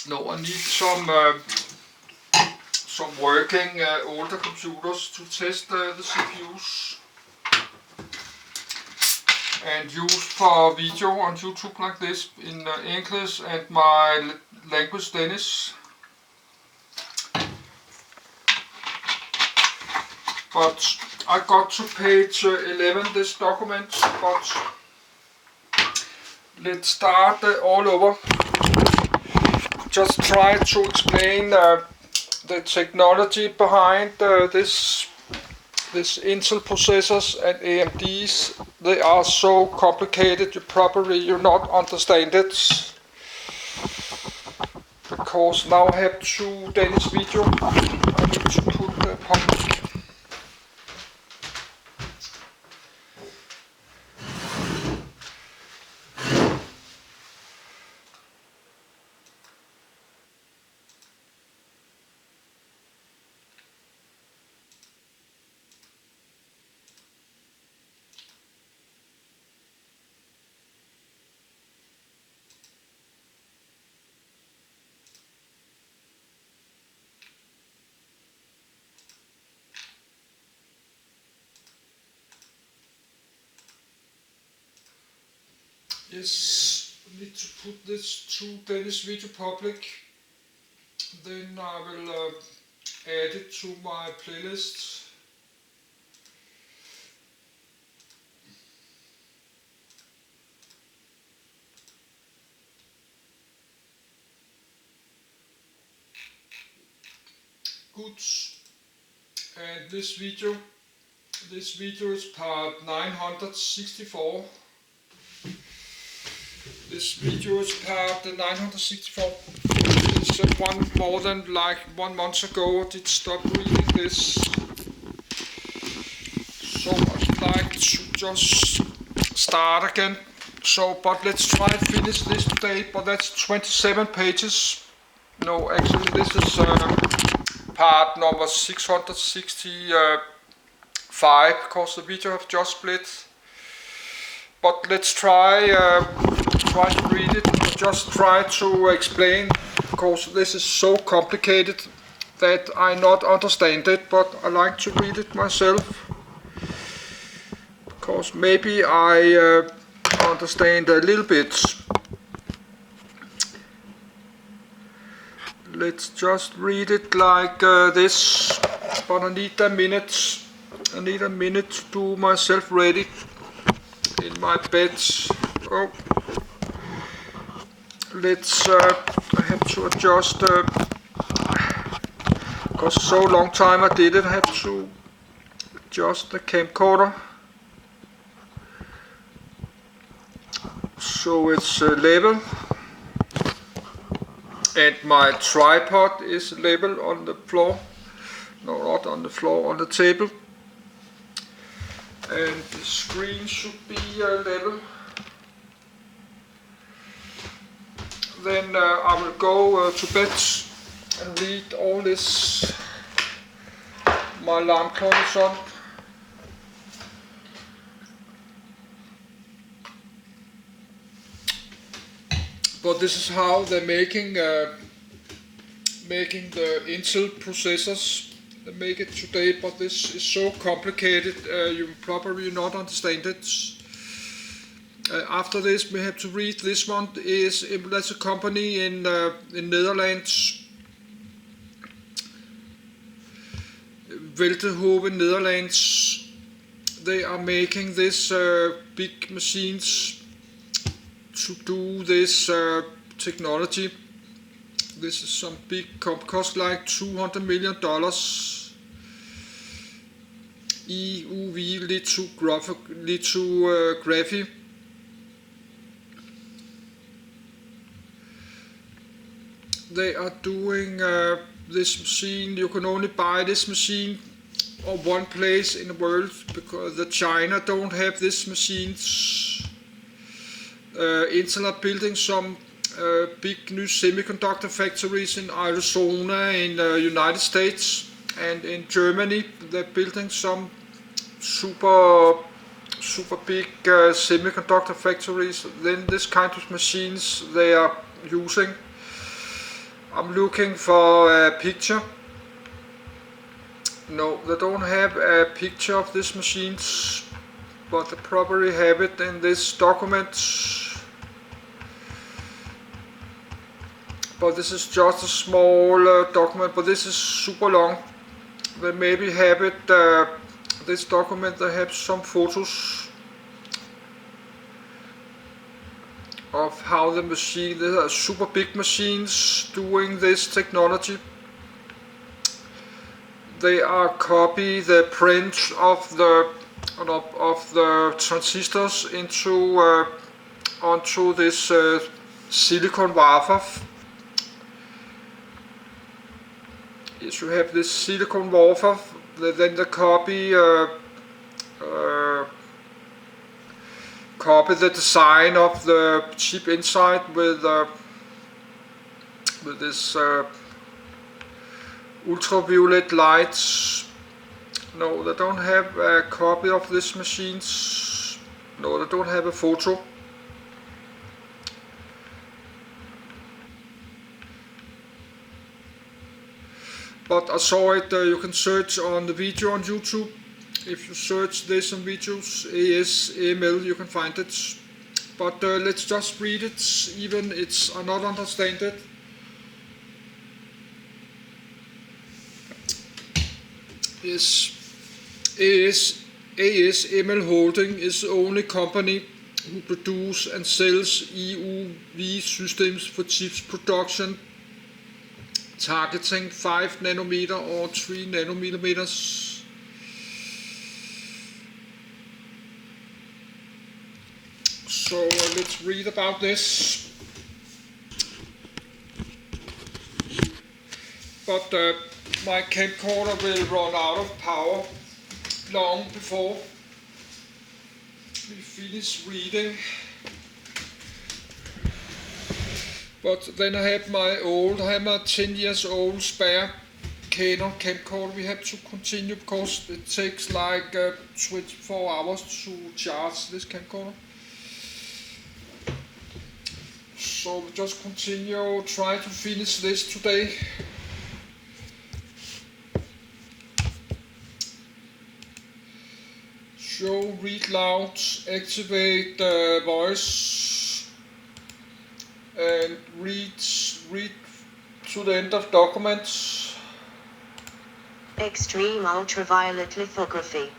No, I need some working older computers to test the CPUs and use for video on YouTube like this in English and my language Danish. But I got to page 11 this document, but let's start all over. Just try to explain the technology behind this Intel processors and AMDs. They are so complicated you probably not understand it. Because now I have 2 Danish video. I need to put the public. Yes, I need to put this to Danish video public. Then I will add it to my playlist. Good. And this video is part 964. This video is part 964. It's more than like 1 month ago I did stop reading this. So I'd like to just start again. So, but let's try and finish this today. But that's 27 pages. No, actually this is part number 665 because the video have just split. But let's try to read it, just try to explain, because this is so complicated that I not understand it, but I like to read it myself, because maybe I understand a little bit. Let's just read it like this, but I need a minute. I need a minute to do myself ready in my bed. Oh, let's. I have to adjust because so long time I did it. I have to adjust the camcorder so it's level, and my tripod is level on the floor. No, not on the floor, on the table. And the screen should be level. Then I will go to bed and read all this. My alarm clock is on. But this is how they're making the Intel processors. They make it today, but this is so complicated, you probably not understand it. After this, we have to read this one. That's a company in Netherlands, Lithography, Netherlands. They are making this big machines to do this technology. This is some big cost like $200 million. EUV lithography. They are doing this machine. You can only buy this machine on one place in the world because the China don't have these machines. Intel are building some big new semiconductor factories in Arizona in the United States, and in Germany they're building some super big semiconductor factories. Then this kind of machines they are using. I'm looking for a picture. No, they don't have a picture of this machine, but they probably have it in this document. But this is just a small document, but this is super long. They maybe have it, this document, they have some photos of how the machine, these are super big machines doing this technology. They are copy the print of the transistors into onto this silicon wafer. Yes, you have this silicon wafer. Then they copy the design of the chip inside with this ultraviolet lights. No, they don't have a copy of this machines. No, they don't have a photo. But I saw it, you can search on the video on YouTube. If you search this on videos, ASML, you can find it. But let's just read it, even it's I not understand it. Yes, ASML Holding is the only company who produce and sells EUV systems for chips production targeting 5 nanometer or 3 nanometers. So let's read about this. But my camcorder will run out of power long before we finish reading. But then I have my 10 years old spare Canon camcorder. We have to continue because it takes like 24 hours to charge this camcorder. So we just continue, try to finish this today. Show, read loud, activate voice, and read to the end of documents. Extreme ultraviolet lithography.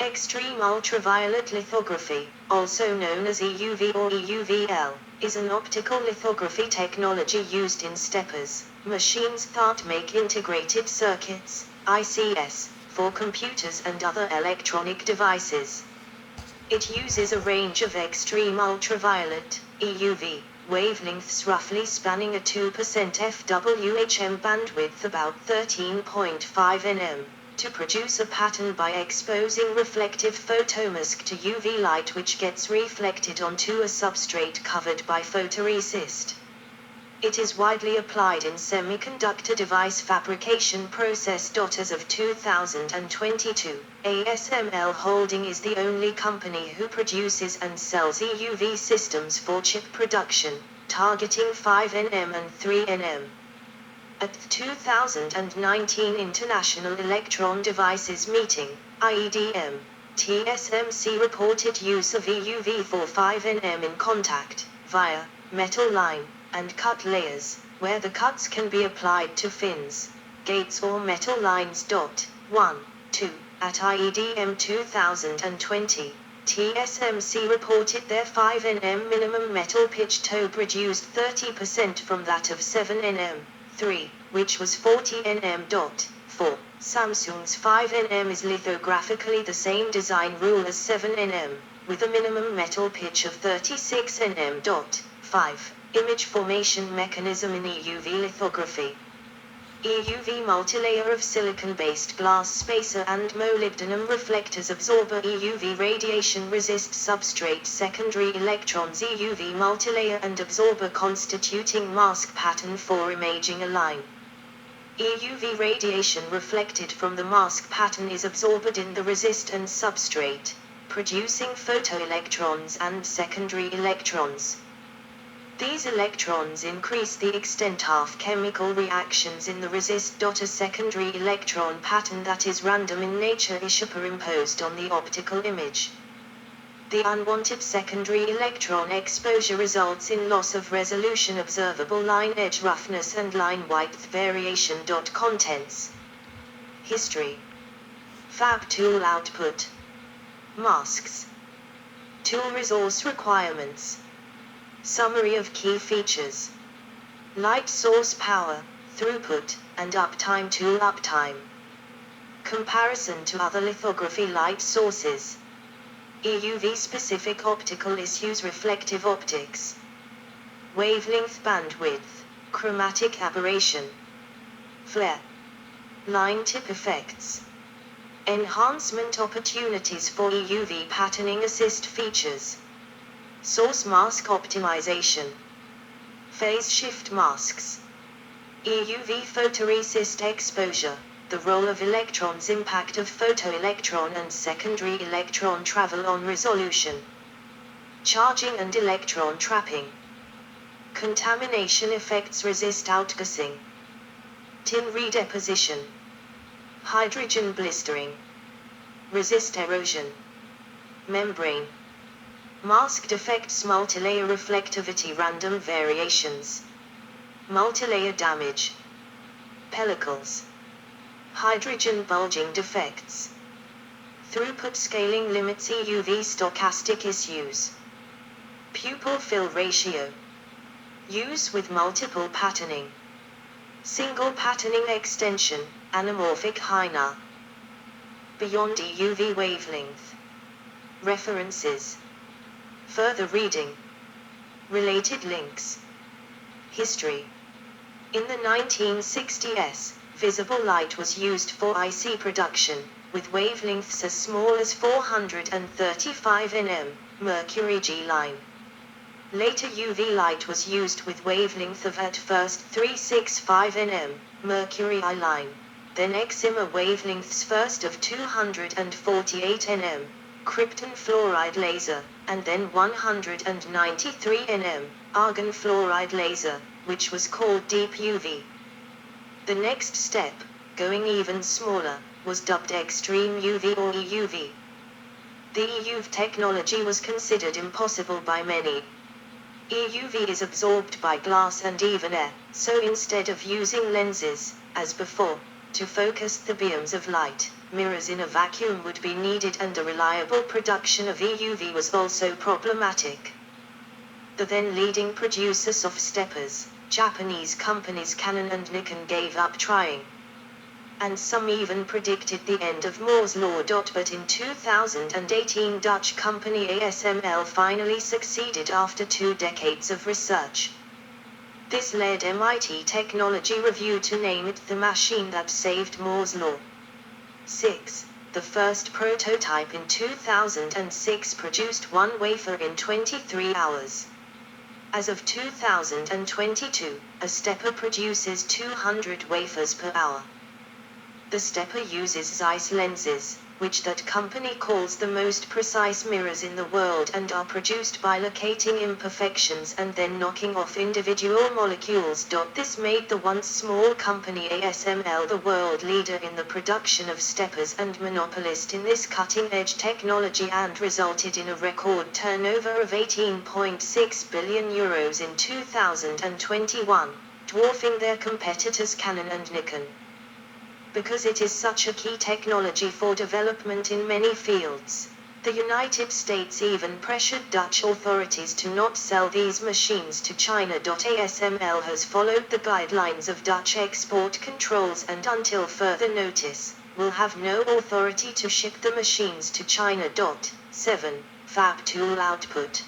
Extreme ultraviolet lithography, also known as EUV or EUVL, is an optical lithography technology used in steppers, machines that make integrated circuits, ICs, for computers and other electronic devices. It uses a range of extreme ultraviolet, EUV, wavelengths roughly spanning a 2% FWHM bandwidth about 13.5 nm, to produce a pattern by exposing reflective photomask to UV light which gets reflected onto a substrate covered by photoresist. It is widely applied in semiconductor device fabrication process. As of 2022, ASML Holding is the only company who produces and sells EUV systems for chip production, targeting 5 nm and 3 nm. At the 2019 International Electron Devices Meeting, IEDM, TSMC reported use of EUV for 5 nm in contact, via, metal line, and cut layers, where the cuts can be applied to fins, gates or metal lines. 1, 2. At IEDM 2020, TSMC reported their 5 nm minimum metal pitch toe reduced 30% from that of 7 nm, 3, which was 40 nm. 4. Samsung's 5 nm is lithographically the same design rule as 7 nm, with a minimum metal pitch of 36 nm. 5. Image formation mechanism in EUV lithography. EUV multilayer of silicon-based glass spacer and molybdenum reflectors absorber EUV radiation resist substrate secondary electrons EUV multilayer and absorber constituting mask pattern for imaging a line. EUV radiation reflected from the mask pattern is absorbed in the resist and substrate, producing photoelectrons and secondary electrons. These electrons increase the extent of chemical reactions in the resist. A secondary electron pattern that is random in nature is superimposed on the optical image. The unwanted secondary electron exposure results in loss of resolution, observable line edge roughness and line width variation. Contents. History. Fab tool output. Masks. Tool resource requirements. Summary of key features. Light source power, throughput, and uptime. Tool uptime. Comparison to other lithography light sources. EUV specific optical issues. Reflective optics. Wavelength bandwidth, chromatic aberration, flare, line tip effects. Enhancement opportunities for EUV patterning. Assist features. Source mask optimization. Phase shift masks. EUV photoresist exposure. The role of electrons. Impact of photoelectron and secondary electron travel on resolution. Charging and electron trapping. Contamination effects. Resist outgassing. Tin redeposition. Hydrogen blistering. Resist erosion. Membrane. Mask defects. Multilayer reflectivity. Random variations. Multilayer damage. Pellicles. Hydrogen bulging defects. Throughput scaling limits. EUV stochastic issues. Pupil fill ratio. Use with multiple patterning. Single patterning extension, anamorphic Hina. Beyond EUV wavelength. References. Further reading. Related links. History. In the 1960s, visible light was used for IC production, with wavelengths as small as 435 nm, mercury G line. Later UV light was used with wavelength of at first 365 nm, mercury I line, then excimer wavelengths first of 248 nm, krypton fluoride laser, and then 193 nm, argon fluoride laser, which was called deep UV. The next step, going even smaller, was dubbed extreme UV or EUV. The EUV technology was considered impossible by many. EUV is absorbed by glass and even air, so instead of using lenses, as before, to focus the beams of light, mirrors in a vacuum would be needed, and a reliable production of EUV was also problematic. The then leading producers of steppers, Japanese companies Canon and Nikon, gave up trying. And some even predicted the end of Moore's law. But in 2018 Dutch company ASML finally succeeded after 2 decades of research. This led MIT Technology Review to name it the machine that saved Moore's law. 6. The first prototype in 2006 produced 1 wafer in 23 hours. As of 2022, a stepper produces 200 wafers per hour. The stepper uses Zeiss lenses, which that company calls the most precise mirrors in the world, and are produced by locating imperfections and then knocking off individual molecules. This made the once small company ASML the world leader in the production of steppers and monopolist in this cutting-edge technology, and resulted in a record turnover of 18.6 billion euros in 2021, dwarfing their competitors Canon and Nikon. Because it is such a key technology for development in many fields, the United States even pressured Dutch authorities to not sell these machines to China. ASML has followed the guidelines of Dutch export controls and until further notice, will have no authority to ship the machines to China. 7. Fab tool output.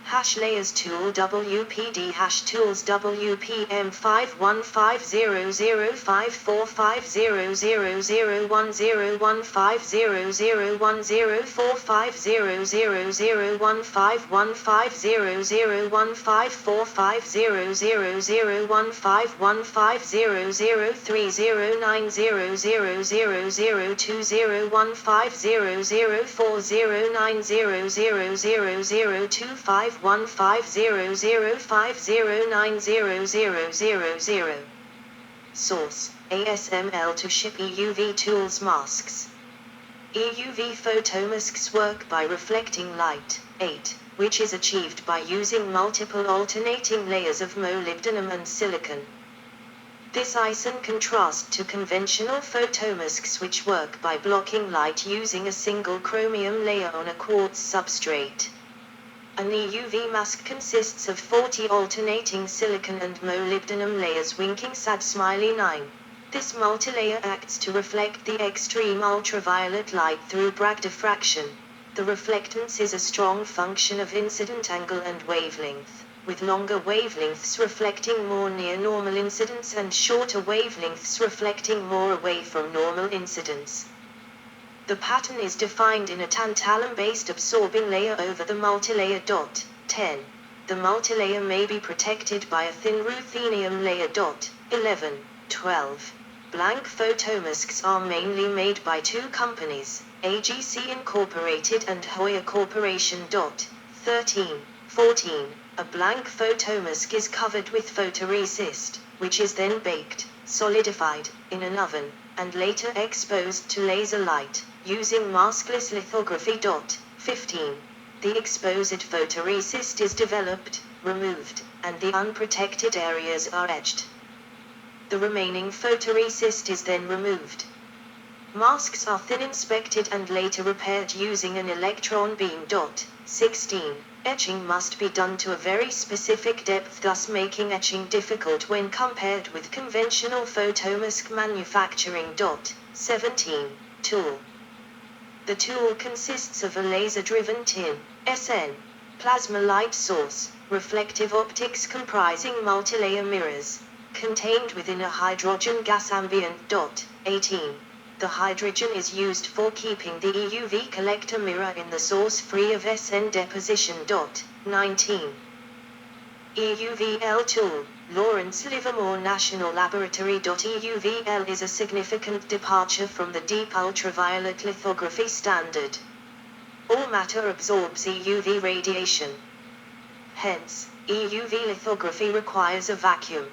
Hash layers tool WPD hash tools WPM 510010500150015500015500309000201500409000025 1515005090000. Source: ASML to ship EUV tools masks. EUV photomasks work by reflecting light, 8, which is achieved by using multiple alternating layers of molybdenum and silicon. This is in contrast to conventional photomasks which work by blocking light using a single chromium layer on a quartz substrate. An EUV mask consists of 40 alternating silicon and molybdenum layers winking sad smiley 9. This multilayer acts to reflect the extreme ultraviolet light through Bragg diffraction. The reflectance is a strong function of incident angle and wavelength, with longer wavelengths reflecting more near normal incidence and shorter wavelengths reflecting more away from normal incidence. The pattern is defined in a tantalum-based absorbing layer over the multilayer. 10. The multilayer may be protected by a thin ruthenium layer. 11. 12. Blank photomasks are mainly made by two companies, AGC Incorporated and Hoya Corporation. 13. 14. A blank photomask is covered with photoresist, which is then baked, solidified, in an oven, and later exposed to laser light, using maskless lithography. 15. The exposed photoresist is developed, removed, and the unprotected areas are etched. The remaining photoresist is then removed. Masks are thin inspected and later repaired using an electron beam. 16. Etching must be done to a very specific depth, thus making etching difficult when compared with conventional photomask manufacturing. 17. Tool. The tool consists of a laser-driven tin, SN, plasma light source, reflective optics comprising multilayer mirrors, contained within a hydrogen gas ambient. 18. The hydrogen is used for keeping the EUV collector mirror in the source free of SN deposition. 19. EUVL tool, Lawrence Livermore National Laboratory. EUVL is a significant departure from the deep ultraviolet lithography standard. All matter absorbs EUV radiation. Hence, EUV lithography requires a vacuum.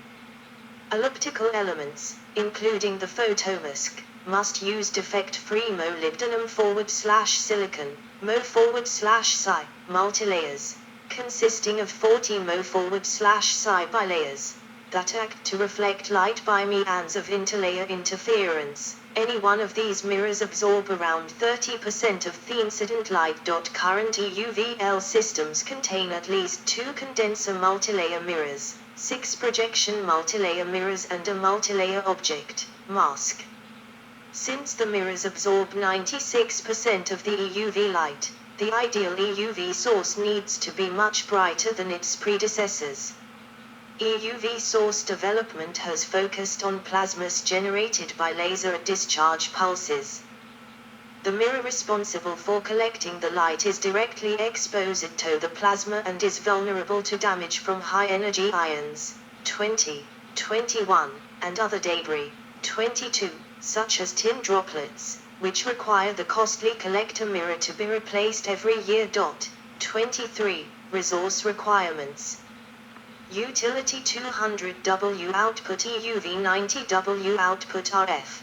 Elliptical elements, including the photomask, must use defect-free molybdenum/silicon, Mo/Si, multilayers, consisting of 40 Mo/Si bilayers, that act to reflect light by means of interlayer interference. Any one of these mirrors absorb around 30% of the incident light. Current EUVL systems contain at least 2 condenser multilayer mirrors, 6 projection multilayer mirrors and a multilayer object mask. Since the mirrors absorb 96% of the EUV light, the ideal EUV source needs to be much brighter than its predecessors. EUV source development has focused on plasmas generated by laser discharge pulses. The mirror responsible for collecting the light is directly exposed to the plasma and is vulnerable to damage from high-energy ions, 20, 21, and other debris, 22, such as tin droplets, which require the costly collector mirror to be replaced every year. 23. Resource requirements. Utility 200W output EUV 90W output RF.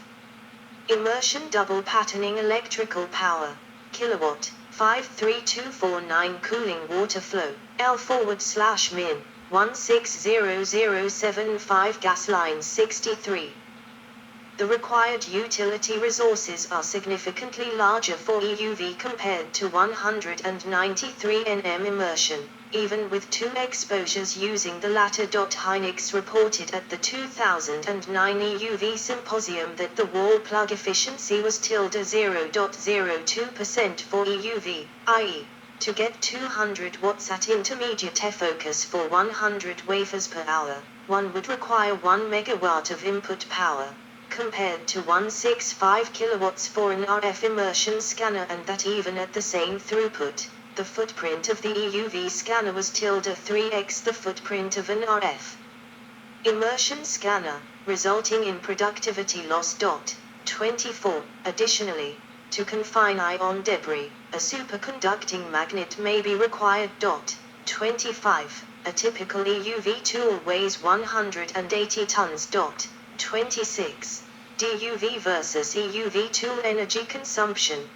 Immersion double patterning electrical power, kilowatt, 53249 cooling water flow, L/min, 160075 gas line 63. The required utility resources are significantly larger for EUV compared to 193 nm immersion, even with 2 exposures using the latter. Hynix reported at the 2009 EUV symposium that the wall plug efficiency was 0.02% for EUV, i.e., to get 200 watts at intermediate focus for 100 wafers per hour, one would require 1 megawatt of input power, compared to 165 kilowatts for an RF immersion scanner, and that even at the same throughput, the footprint of the EUV scanner was 3x the footprint of an RF immersion scanner, resulting in productivity loss. 24. Additionally, to confine ion debris, a superconducting magnet may be required. 25. A typical EUV tool weighs 180 tons. 26. DUV versus EUV tool energy consumption.